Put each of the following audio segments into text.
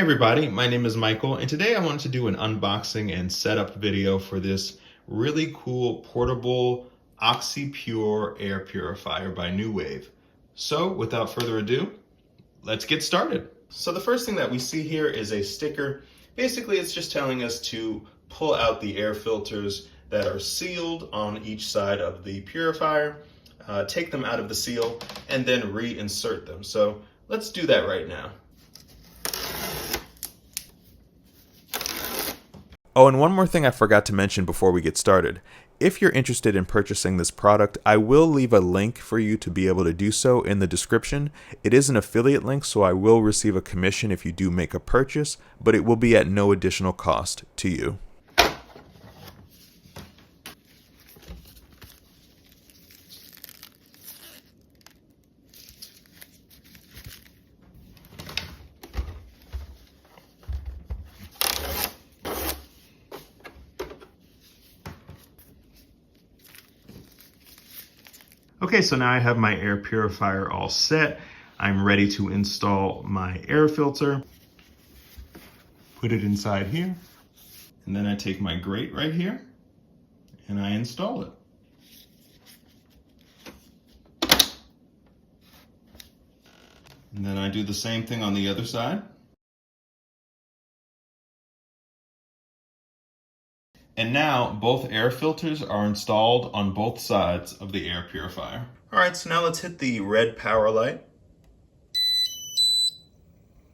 everybody, my name is Michael, and today I wanted to do an unboxing and setup video for this really cool portable OxyPure air purifier by NuWave. So without further ado, let's get started. So the first thing that we see here is a sticker. Basically it's just telling us to pull out the air filters that are sealed on each side of the purifier, take them out of the seal, and then reinsert them. So let's do that right now. Oh, and one more thing I forgot to mention before we get started. If you're interested in purchasing this product, I will leave a link for you to be able to do so in the description. It is an affiliate link, so I will receive a commission if you do make a purchase, but it will be at no additional cost to you. Okay, so now I have my air purifier all set. I'm ready to install my air filter. Put it inside here. And then I take my grate right here and I install it. And then I do the same thing on the other side. And now both air filters are installed on both sides of the air purifier. All right, so now let's hit the red power light.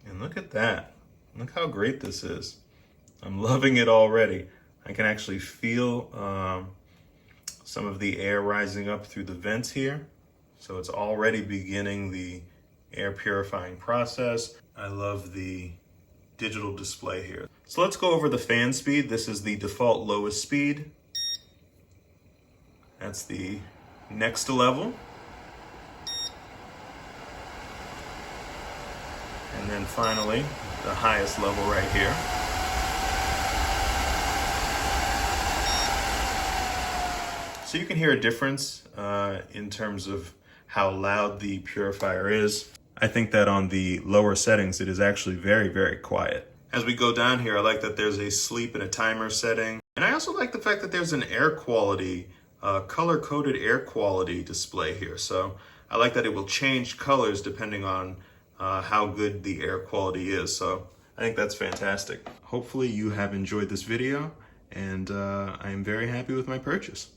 And look at that. Look how great this is. I'm loving it already. I can actually feel some of the air rising up through the vents here. So it's already beginning the air purifying process. I love the digital display here. So let's go over the fan speed. This is the default lowest speed. That's the next level. And then finally, the highest level right here. So you can hear a difference in terms of how loud the purifier is. I think that on the lower settings, it is actually very, very quiet. As we go down here, I like that there's a sleep and a timer setting. And I also like the fact that there's an air quality, color-coded air quality display here. So I like that it will change colors depending on how good the air quality is. So I think that's fantastic. Hopefully you have enjoyed this video, and I am very happy with my purchase.